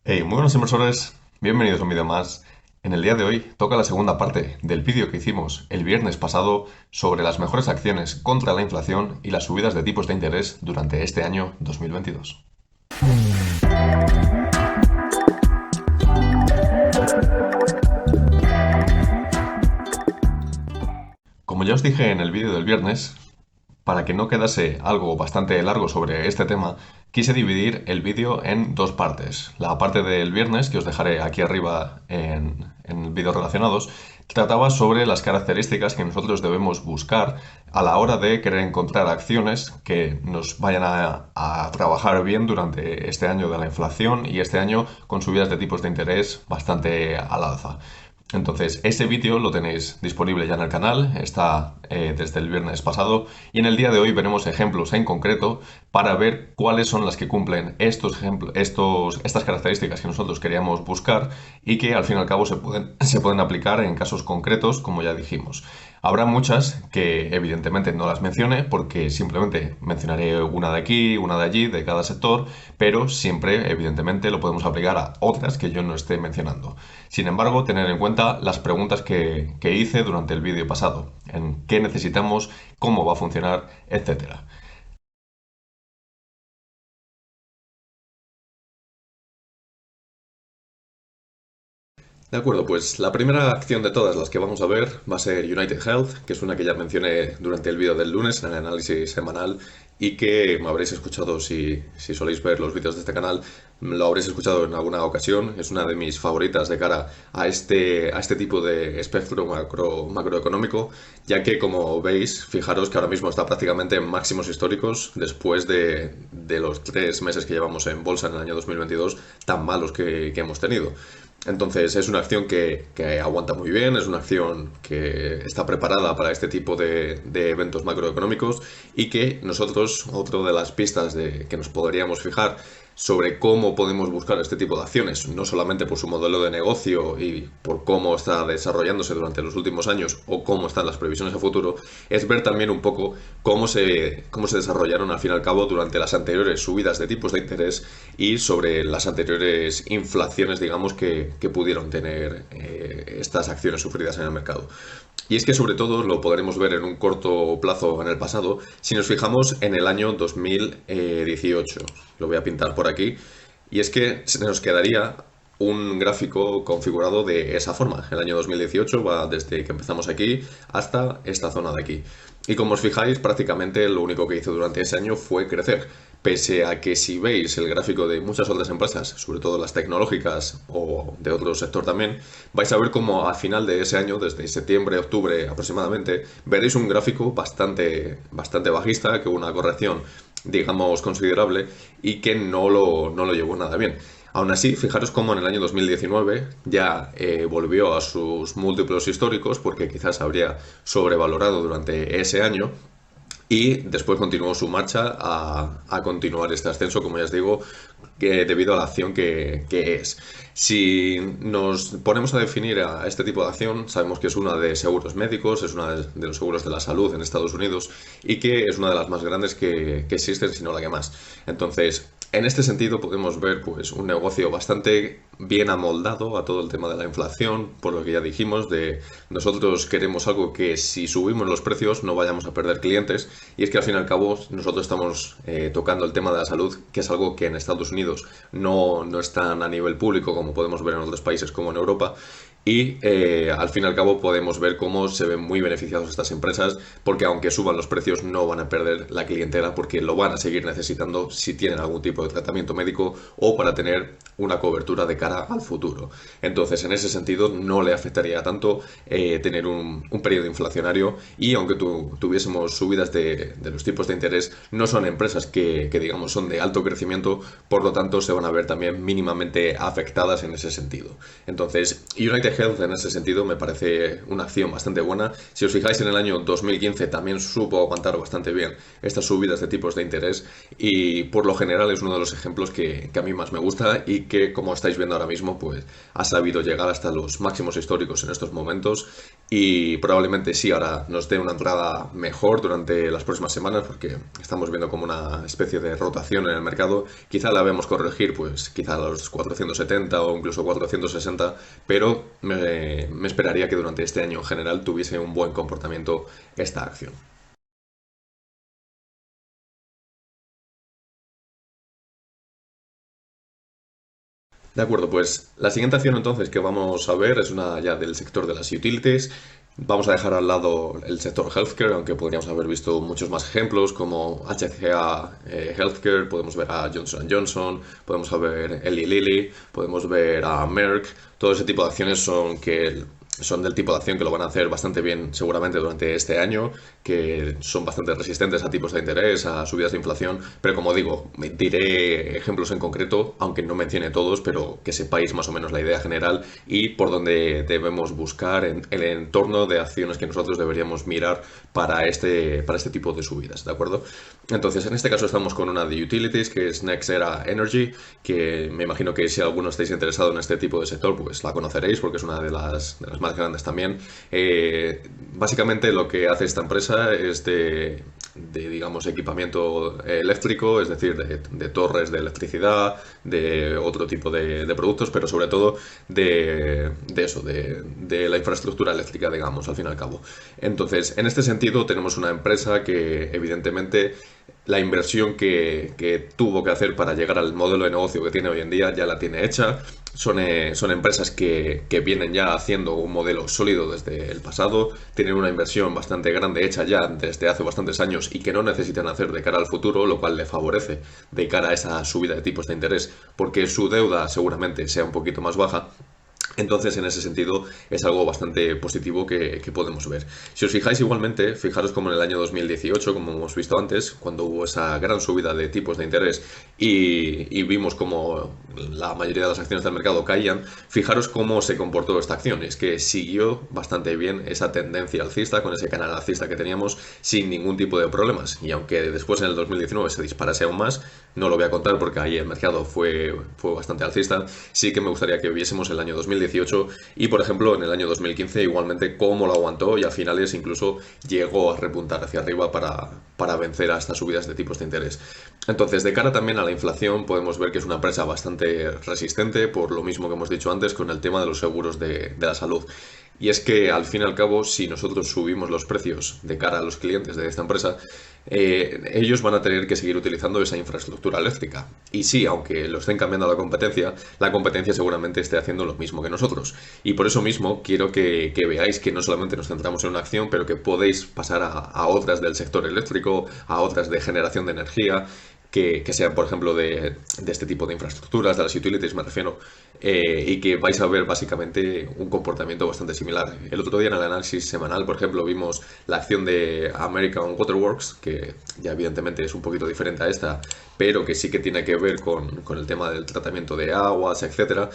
Hey, muy buenos inversores, bienvenidos a un vídeo más. En el día de hoy toca la segunda parte del vídeo que hicimos el viernes pasado sobre las mejores acciones contra la inflación y las subidas de tipos de interés durante este año 2022. Como ya os dije en el vídeo del viernes, para que no quedase algo bastante largo sobre este tema, quise dividir el vídeo en dos partes. La parte del viernes, que os dejaré aquí arriba en vídeos relacionados, trataba sobre las características que nosotros debemos buscar a la hora de querer encontrar acciones que nos vayan a trabajar bien durante este año de la inflación y este año con subidas de tipos de interés bastante al alza. Entonces, ese vídeo lo tenéis disponible ya en el canal, está desde el viernes pasado y en el día de hoy veremos ejemplos en concreto para ver cuáles son las que cumplen estas características que nosotros queríamos buscar y que al fin y al cabo se pueden aplicar en casos concretos, como ya dijimos. Habrá muchas que evidentemente no las mencione porque simplemente mencionaré una de aquí, una de allí, de cada sector, pero siempre evidentemente lo podemos aplicar a otras que yo no esté mencionando. Sin embargo, tener en cuenta las preguntas que hice durante el vídeo pasado, en qué necesitamos, cómo va a funcionar, etcétera. De acuerdo, pues la primera acción de todas las que vamos a ver va a ser United Health, que es una que ya mencioné durante el vídeo del lunes en el análisis semanal y que me habréis escuchado si soléis ver los vídeos de este canal, lo habréis escuchado en alguna ocasión. Es una de mis favoritas de cara a este tipo de espectro macroeconómico, ya que como veis, fijaros que ahora mismo está prácticamente en máximos históricos después de los 3 meses que llevamos en bolsa en el año 2022 tan malos que hemos tenido. Entonces es una acción que aguanta muy bien, es una acción que está preparada para este tipo de eventos macroeconómicos y que nosotros, otra de las pistas que nos podríamos fijar sobre cómo podemos buscar este tipo de acciones, no solamente por su modelo de negocio y por cómo está desarrollándose durante los últimos años o cómo están las previsiones a futuro, es ver también un poco cómo se desarrollaron al fin y al cabo durante las anteriores subidas de tipos de interés y sobre las anteriores inflaciones, digamos, que pudieron tener estas acciones sufridas en el mercado. Y es que sobre todo lo podremos ver en un corto plazo en el pasado si nos fijamos en el año 2018. Lo voy a pintar por aquí. Y es que se nos quedaría un gráfico configurado de esa forma. El año 2018 va desde que empezamos aquí hasta esta zona de aquí. Y como os fijáis, prácticamente lo único que hizo durante ese año fue crecer. Pese a que si veis el gráfico de muchas otras empresas, sobre todo las tecnológicas o de otro sector también, vais a ver como a final de ese año, desde septiembre, octubre aproximadamente, veréis un gráfico bastante bajista, que hubo una corrección, digamos, considerable y que no lo llevó nada bien. Aún así, fijaros cómo en el año 2019 ya volvió a sus múltiplos históricos, porque quizás habría sobrevalorado durante ese año, y después continuó su marcha a continuar este ascenso, como ya os digo, debido a la acción que es. Si nos ponemos a definir a este tipo de acción, sabemos que es una de seguros médicos, es una de los seguros de la salud en Estados Unidos y que es una de las más grandes que existen, si no la que más. Entonces, en este sentido podemos ver pues un negocio bastante bien amoldado a todo el tema de la inflación, por lo que ya dijimos, de nosotros queremos algo que si subimos los precios no vayamos a perder clientes, y es que al fin y al cabo nosotros estamos tocando el tema de la salud, que es algo que en Estados Unidos no es tan a nivel público como podemos ver en otros países como en Europa, y al fin y al cabo podemos ver cómo se ven muy beneficiados estas empresas, porque aunque suban los precios no van a perder la clientela, porque lo van a seguir necesitando si tienen algún tipo de tratamiento médico o para tener una cobertura de cara al futuro. Entonces, en ese sentido, no le afectaría tanto tener un periodo inflacionario, y aunque tuviésemos subidas de los tipos de interés, no son empresas que digamos son de alto crecimiento, por lo tanto se van a ver también mínimamente afectadas en ese sentido. Entonces, United Health en ese sentido me parece una acción bastante buena. Si os fijáis, en el año 2015 también supo aguantar bastante bien estas subidas de tipos de interés, y por lo general es uno de los ejemplos que a mí más me gusta y y que, como estáis viendo ahora mismo, pues ha sabido llegar hasta los máximos históricos en estos momentos y probablemente sí ahora nos dé una entrada mejor durante las próximas semanas porque estamos viendo como una especie de rotación en el mercado. Quizá la vemos corregir, pues quizá a los 470 o incluso 460, pero me esperaría que durante este año en general tuviese un buen comportamiento esta acción. De acuerdo, pues la siguiente acción entonces que vamos a ver es una ya del sector de las utilities. Vamos a dejar al lado el sector healthcare, aunque podríamos haber visto muchos más ejemplos como HCA Healthcare, podemos ver a Johnson Johnson, podemos ver Eli Lilly, podemos ver a Merck. Todo ese tipo de acciones son del tipo de acción que lo van a hacer bastante bien seguramente durante este año, que son bastante resistentes a tipos de interés, a subidas de inflación, pero como digo, diré ejemplos en concreto, aunque no mencione todos, pero que sepáis más o menos la idea general y por dónde debemos buscar en el entorno de acciones que nosotros deberíamos mirar para este tipo de subidas, ¿de acuerdo? Entonces, en este caso estamos con una de utilities, que es Nexera Energy, que me imagino que si alguno estáis interesado en este tipo de sector, pues la conoceréis porque es una de las más grandes también. Básicamente lo que hace esta empresa es digamos, equipamiento eléctrico, es decir, de torres de electricidad, de otro tipo de productos, pero sobre todo de la infraestructura eléctrica, digamos, al fin y al cabo. Entonces, en este sentido, tenemos una empresa que evidentemente la inversión que tuvo que hacer para llegar al modelo de negocio que tiene hoy en día ya la tiene hecha. Son empresas que vienen ya haciendo un modelo sólido desde el pasado, tienen una inversión bastante grande hecha ya desde hace bastantes años y que no necesitan hacer de cara al futuro, lo cual le favorece de cara a esa subida de tipos de interés, porque su deuda seguramente sea un poquito más baja. Entonces, en ese sentido, es algo bastante positivo que podemos ver. Si os fijáis igualmente, fijaros como en el año 2018, como hemos visto antes, cuando hubo esa gran subida de tipos de interés y vimos como la mayoría de las acciones del mercado caían, fijaros cómo se comportó esta acción. Es que siguió bastante bien esa tendencia alcista, con ese canal alcista que teníamos, sin ningún tipo de problemas. Y aunque después en el 2019 se disparase aún más, no lo voy a contar porque ahí el mercado fue bastante alcista, sí que me gustaría que viésemos el año 2018 y, por ejemplo, en el año 2015 igualmente cómo lo aguantó y a finales incluso llegó a repuntar hacia arriba para vencer a estas subidas de tipos de interés. Entonces, de cara también a la inflación, podemos ver que es una empresa bastante resistente, por lo mismo que hemos dicho antes con el tema de los seguros de la salud. Y es que, al fin y al cabo, si nosotros subimos los precios de cara a los clientes de esta empresa, ellos van a tener que seguir utilizando esa infraestructura eléctrica. Y sí, aunque lo estén cambiando a la competencia seguramente esté haciendo lo mismo que nosotros. Y por eso mismo quiero que veáis que no solamente nos centramos en una acción, pero que podéis pasar a otras del sector eléctrico, a otras de generación de energía, que sean, por ejemplo, de este tipo de infraestructuras, de las utilities, me refiero, y que vais a ver básicamente un comportamiento bastante similar. El otro día en el análisis semanal, por ejemplo, vimos la acción de American Waterworks, que ya evidentemente es un poquito diferente a esta, pero que sí que tiene que ver con el tema del tratamiento de aguas, etcétera.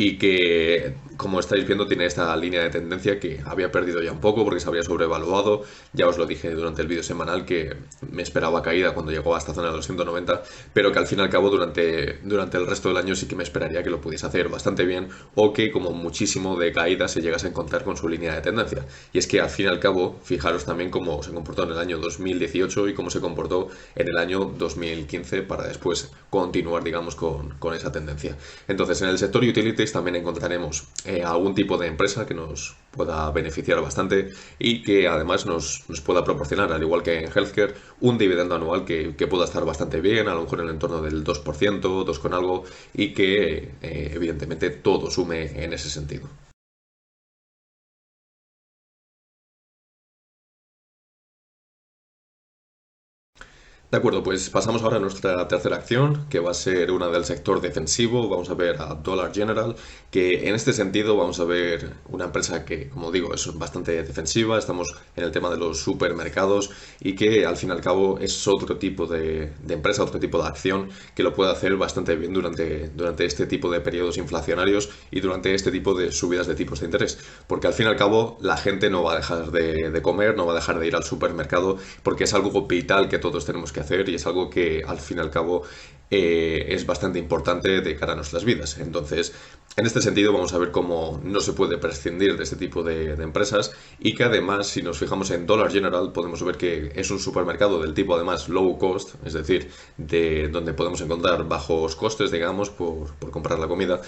Y que, como estáis viendo, tiene esta línea de tendencia que había perdido ya un poco porque se habría sobrevaluado. Ya os lo dije durante el vídeo semanal que me esperaba caída cuando llegó a esta zona de los 190, pero que al fin y al cabo durante el resto del año sí que me esperaría que lo pudiese hacer bastante bien o que como muchísimo de caída se llegase a encontrar con su línea de tendencia. Y es que al fin y al cabo, fijaros también cómo se comportó en el año 2018 y cómo se comportó en el año 2015 para después continuar, digamos, con esa tendencia. Entonces, en el sector utilities también encontraremos algún tipo de empresa que nos pueda beneficiar bastante y que además nos pueda proporcionar, al igual que en healthcare, un dividendo anual que pueda estar bastante bien, a lo mejor en el entorno del 2%, 2 con algo, y que evidentemente todo sume en ese sentido. De acuerdo, pues pasamos ahora a nuestra tercera acción, que va a ser una del sector defensivo. Vamos a ver a Dollar General, que en este sentido vamos a ver una empresa que, como digo, es bastante defensiva. Estamos en el tema de los supermercados y que al fin y al cabo es otro tipo de empresa, otro tipo de acción que lo puede hacer bastante bien durante este tipo de periodos inflacionarios y durante este tipo de subidas de tipos de interés. Porque al fin y al cabo la gente no va a dejar de comer, no va a dejar de ir al supermercado porque es algo vital que todos tenemos que que hacer y es algo que al fin y al cabo es bastante importante de cara a nuestras vidas. Entonces, en este sentido vamos a ver cómo no se puede prescindir de este tipo de empresas y que además, si nos fijamos en Dollar General, podemos ver que es un supermercado del tipo además low cost, es decir, de donde podemos encontrar bajos costes, digamos, por comprar la comida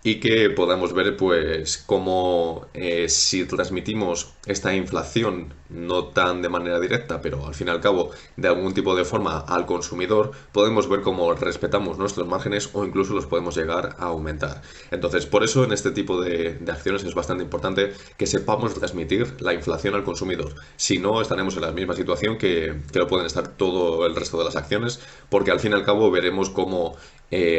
y que podamos ver pues cómo si transmitimos esta inflación no tan de manera directa, pero al fin y al cabo de algún tipo de forma al consumidor, podemos ver cómo respetamos nuestros márgenes o incluso los podemos llegar a aumentar. Entonces, por eso en este tipo de acciones es bastante importante que sepamos transmitir la inflación al consumidor. Si no, estaremos en la misma situación que lo pueden estar todo el resto de las acciones, porque al fin y al cabo veremos cómo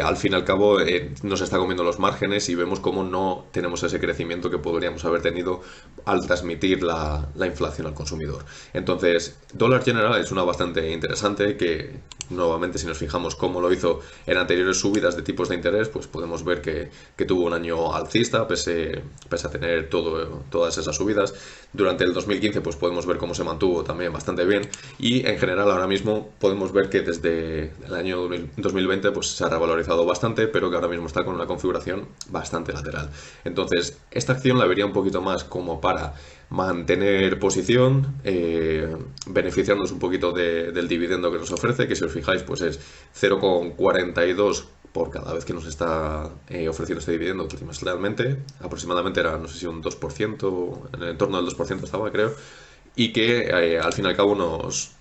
al fin y al cabo nos está comiendo los márgenes y vemos cómo no tenemos ese crecimiento que podríamos haber tenido al transmitir la inflación al consumidor. Entonces, Dollar General es una bastante interesante que nuevamente si nos fijamos cómo lo hizo en anteriores subidas de tipos de interés, pues podemos ver que tuvo un año alcista pese a tener todas esas subidas. Durante el 2015 pues podemos ver cómo se mantuvo también bastante bien y en general ahora mismo podemos ver que desde el año 2020 pues se ha revalorizado bastante, pero que ahora mismo está con una configuración bastante lateral. Entonces, esta acción la vería un poquito más como para mantener posición, beneficiarnos un poquito del dividendo que nos ofrece, que si os fijáis pues es 0,42 por cada vez que nos está ofreciendo este dividendo trimestralmente. Aproximadamente era, no sé si un 2%, en el entorno del 2% estaba, creo, y que al fin y al cabo nos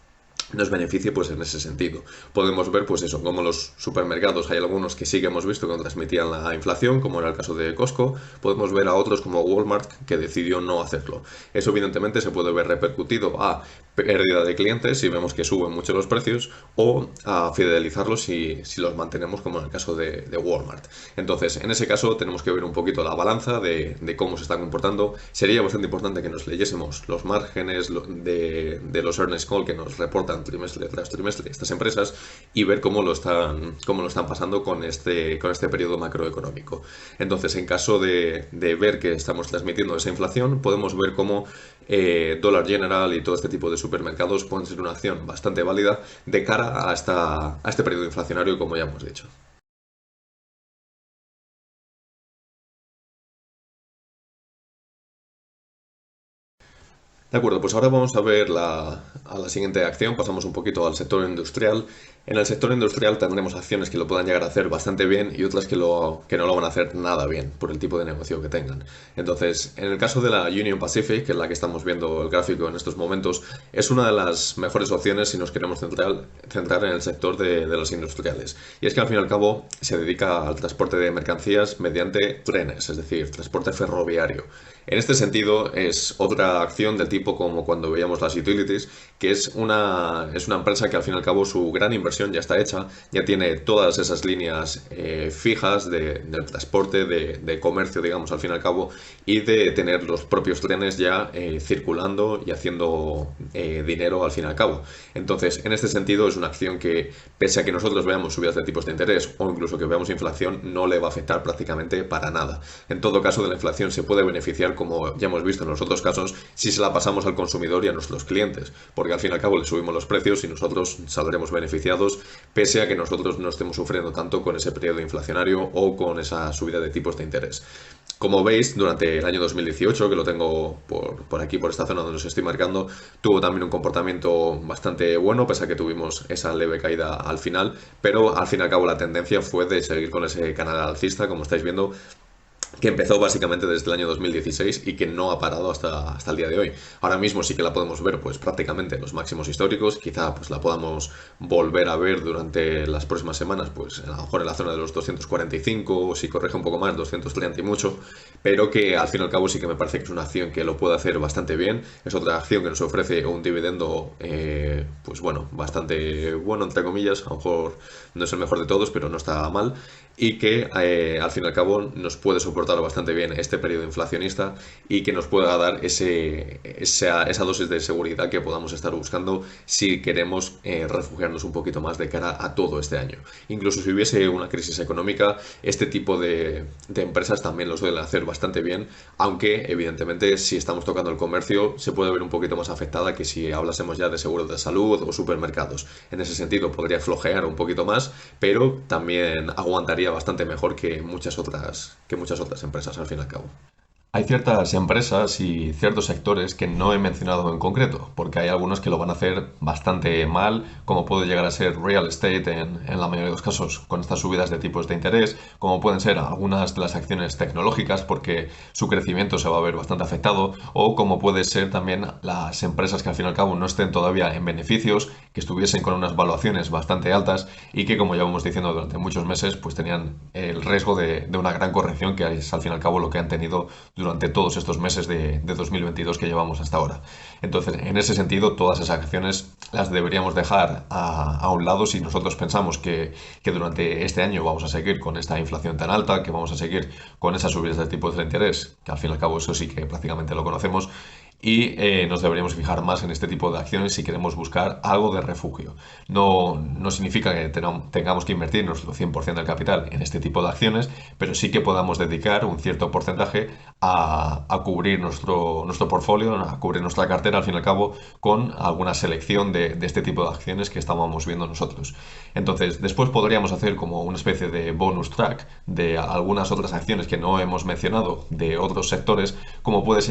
beneficie pues en ese sentido. Podemos ver pues eso, como los supermercados hay algunos que sí que hemos visto que transmitían la inflación, como era el caso de Costco, podemos ver a otros como Walmart que decidió no hacerlo. Eso evidentemente se puede ver repercutido a pérdida de clientes si vemos que suben mucho los precios o a fidelizarlos si los mantenemos como en el caso de Walmart. Entonces, en ese caso tenemos que ver un poquito la balanza de cómo se está comportando. Sería bastante importante que nos leyésemos los márgenes de los earnings call que nos reportan trimestre tras trimestre estas empresas y ver cómo lo están pasando con este periodo macroeconómico. Entonces, en caso de ver que estamos transmitiendo esa inflación, podemos ver cómo Dollar General y todo este tipo de supermercados pueden ser una acción bastante válida de cara a este periodo inflacionario, como ya hemos dicho. De acuerdo, pues ahora vamos a ver a la siguiente acción. Pasamos un poquito al sector industrial. En el sector industrial tendremos acciones que lo puedan llegar a hacer bastante bien y otras que no lo van a hacer nada bien por el tipo de negocio que tengan. Entonces, en el caso de la Union Pacific, que es la que estamos viendo el gráfico en estos momentos, es una de las mejores opciones si nos queremos centrar en el sector de los industriales. Y es que al fin y al cabo se dedica al transporte de mercancías mediante trenes, es decir, transporte ferroviario. En este sentido, es otra acción del tipo como cuando veíamos las utilities, que es una empresa que al fin y al cabo su gran inversión ya está hecha, ya tiene todas esas líneas fijas del transporte, de comercio, digamos, al fin y al cabo, y de tener los propios trenes ya circulando y haciendo dinero al fin y al cabo. Entonces, en este sentido, es una acción que, pese a que nosotros veamos subidas de tipos de interés o incluso que veamos inflación, no le va a afectar prácticamente para nada. En todo caso, de la inflación se puede beneficiar, como ya hemos visto en los otros casos, si se la pasamos al consumidor y a nuestros clientes, porque al fin y al cabo le subimos los precios y nosotros saldremos beneficiados, pese a que nosotros no estemos sufriendo tanto con ese periodo inflacionario o con esa subida de tipos de interés. Como veis, durante el año 2018, que lo tengo por aquí, por esta zona donde os estoy marcando, tuvo también un comportamiento bastante bueno, pese a que tuvimos esa leve caída al final, pero al fin y al cabo la tendencia fue de seguir con ese canal alcista, como estáis viendo, que empezó básicamente desde el año 2016 y que no ha parado hasta el día de hoy. Ahora mismo sí que la podemos ver pues prácticamente en los máximos históricos, quizá pues la podamos volver a ver durante las próximas semanas, pues a lo mejor en la zona de los 245 o si corrige un poco más, 230 y mucho, pero que al fin y al cabo sí que me parece que es una acción que lo puede hacer bastante bien. Es otra acción que nos ofrece un dividendo pues bueno, bastante bueno entre comillas, a lo mejor no es el mejor de todos, pero no está mal y que al fin y al cabo nos puede soportar bastante bien este periodo inflacionista y que nos pueda dar esa dosis de seguridad que podamos estar buscando si queremos refugiarnos un poquito más de cara a todo este año. Incluso si hubiese una crisis económica, este tipo de empresas también lo suelen hacer bastante bien, aunque evidentemente si estamos tocando el comercio se puede ver un poquito más afectada que si hablásemos ya de seguros de salud o supermercados. En ese sentido podría flojear un poquito más, pero también aguantaría bastante mejor que muchas otras empresas al fin y al cabo. Hay ciertas empresas y ciertos sectores que no he mencionado en concreto, porque hay algunos que lo van a hacer bastante mal, como puede llegar a ser real estate en la mayoría de los casos con estas subidas de tipos de interés, como pueden ser algunas de las acciones tecnológicas, porque su crecimiento se va a ver bastante afectado, o como puede ser también las empresas que al fin y al cabo no estén todavía en beneficios, que estuviesen con unas valuaciones bastante altas y que, como ya vamos diciendo durante muchos meses, pues tenían el riesgo de una gran corrección, que es al fin y al cabo lo que han tenido durante todos estos meses de 2022 que llevamos hasta ahora. Entonces, en ese sentido, todas esas acciones las deberíamos dejar a un lado si nosotros pensamos que durante este año vamos a seguir con esta inflación tan alta, que vamos a seguir con esas subidas de tipos de interés, que al fin y al cabo eso sí que prácticamente lo conocemos, y nos deberíamos fijar más en este tipo de acciones si queremos buscar algo de refugio. No significa que tengamos que invertir nuestro 100% del capital en este tipo de acciones, pero sí que podamos dedicar un cierto porcentaje a cubrir nuestro portfolio, a cubrir nuestra cartera, al fin y al cabo, con alguna selección de este tipo de acciones que estábamos viendo nosotros. Entonces, después podríamos hacer como una especie de bonus track de algunas otras acciones que no hemos mencionado de otros sectores, como puede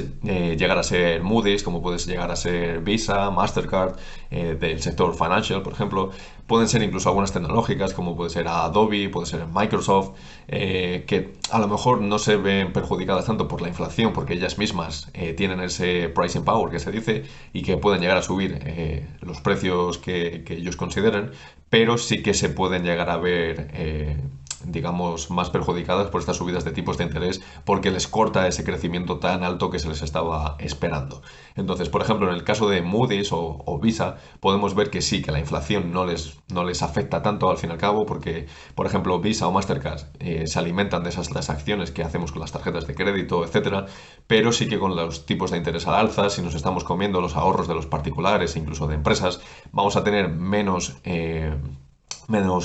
llegar a ser Moody's, como puede llegar a ser Visa, Mastercard, del sector financial, por ejemplo. Pueden ser incluso algunas tecnológicas, como puede ser Adobe, puede ser Microsoft, que a lo mejor no se ven perjudicadas tanto por la inflación, porque ellas mismas tienen ese pricing power que se dice y que pueden llegar a subir los precios que ellos consideren, pero sí que se pueden llegar a ver digamos, más perjudicadas por estas subidas de tipos de interés porque les corta ese crecimiento tan alto que se les estaba esperando. Entonces, por ejemplo, en el caso de Moody's o Visa, podemos ver que sí, que la inflación no les afecta tanto al fin y al cabo porque, por ejemplo, Visa o Mastercard se alimentan de esas transacciones que hacemos con las tarjetas de crédito, etcétera, pero sí que con los tipos de interés al alza, si nos estamos comiendo los ahorros de los particulares e incluso de empresas, vamos a tener menos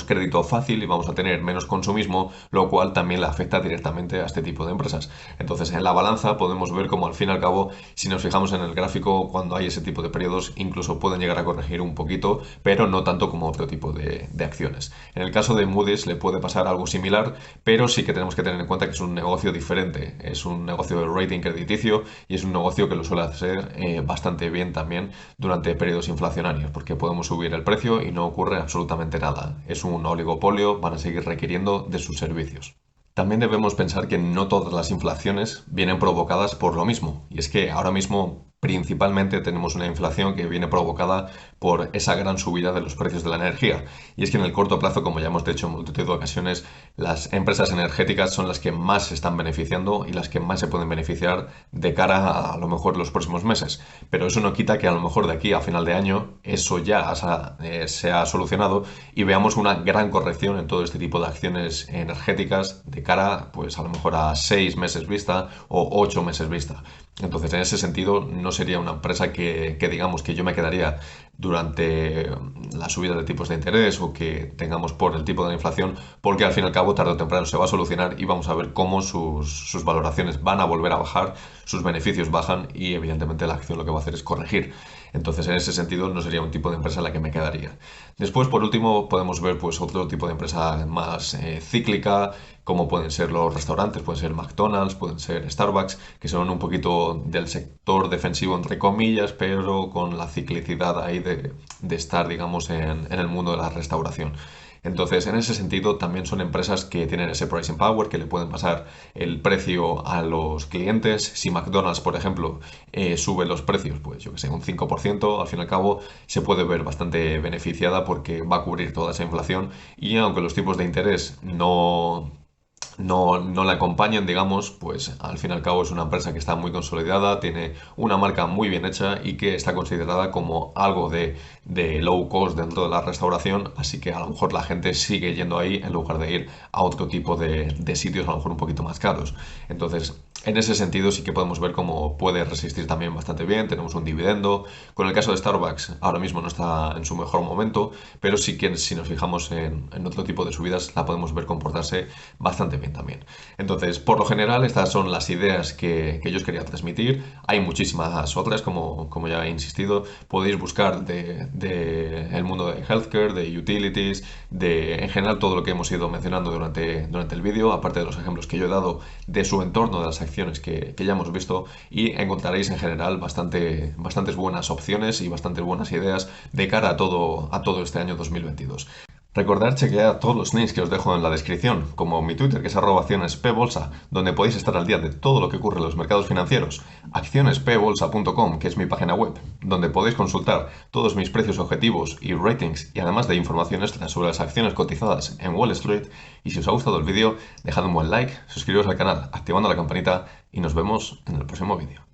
crédito fácil y vamos a tener menos consumismo, lo cual también le afecta directamente a este tipo de empresas. Entonces, en la balanza podemos ver como al fin y al cabo, si nos fijamos en el gráfico, cuando hay ese tipo de periodos, incluso pueden llegar a corregir un poquito, pero no tanto como otro tipo de acciones. En el caso de Moody's le puede pasar algo similar, pero sí que tenemos que tener en cuenta que es un negocio diferente. Es un negocio de rating crediticio y es un negocio que lo suele hacer bastante bien también durante periodos inflacionarios, porque podemos subir el precio y no ocurre absolutamente nada. Es un oligopolio, van a seguir requiriendo de sus servicios. También debemos pensar que no todas las inflaciones vienen provocadas por lo mismo, y es que ahora mismo principalmente tenemos una inflación que viene provocada por esa gran subida de los precios de la energía. Y es que en el corto plazo, como ya hemos dicho en multitud de ocasiones, las empresas energéticas son las que más se están beneficiando y las que más se pueden beneficiar de cara a lo mejor los próximos meses. Pero eso no quita que a lo mejor de aquí a final de año eso ya se ha solucionado y veamos una gran corrección en todo este tipo de acciones energéticas de cara pues a lo mejor a 6 meses vista o 8 meses vista. Entonces, en ese sentido, no sería una empresa que digamos que yo me quedaría durante la subida de tipos de interés o que tengamos por el tipo de inflación, porque al fin y al cabo, tarde o temprano se va a solucionar y vamos a ver cómo sus valoraciones van a volver a bajar, sus beneficios bajan y evidentemente la acción lo que va a hacer es corregir. Entonces, en ese sentido, no sería un tipo de empresa en la que me quedaría. Después, por último, podemos ver pues otro tipo de empresa más cíclica, como pueden ser los restaurantes, pueden ser McDonald's, pueden ser Starbucks, que son un poquito del sector defensivo, entre comillas, pero con la ciclicidad ahí de estar, digamos, en el mundo de la restauración. Entonces, en ese sentido, también son empresas que tienen ese pricing power, que le pueden pasar el precio a los clientes. Si McDonald's, por ejemplo, sube los precios, pues yo que sé, un 5%, al fin y al cabo se puede ver bastante beneficiada porque va a cubrir toda esa inflación y aunque los tipos de interés no la acompañen, digamos, pues al fin y al cabo es una empresa que está muy consolidada, tiene una marca muy bien hecha y que está considerada como algo de low cost dentro de la restauración, así que a lo mejor la gente sigue yendo ahí en lugar de ir a otro tipo de sitios a lo mejor un poquito más caros. Entonces, en ese sentido sí que podemos ver cómo puede resistir también bastante bien, tenemos un dividendo. Con el caso de Starbucks, ahora mismo no está en su mejor momento, pero sí que si nos fijamos en otro tipo de subidas, la podemos ver comportarse bastante bien también. Entonces, por lo general, estas son las ideas que yo os quería transmitir. Hay muchísimas otras, como ya he insistido. Podéis buscar de el mundo de healthcare, de utilities, de en general todo lo que hemos ido mencionando durante el vídeo, aparte de los ejemplos que yo he dado de su entorno, de las acciones que ya hemos visto, y encontraréis en general bastantes buenas opciones y bastantes buenas ideas de cara a todo este año 2022. Recordad chequear todos los links que os dejo en la descripción, como mi Twitter, que es @accionespbolsa, donde podéis estar al día de todo lo que ocurre en los mercados financieros, accionespbolsa.com, que es mi página web, donde podéis consultar todos mis precios objetivos y ratings, y además de información extra sobre las acciones cotizadas en Wall Street. Y si os ha gustado el vídeo, dejad un buen like, suscribiros al canal activando la campanita y nos vemos en el próximo vídeo.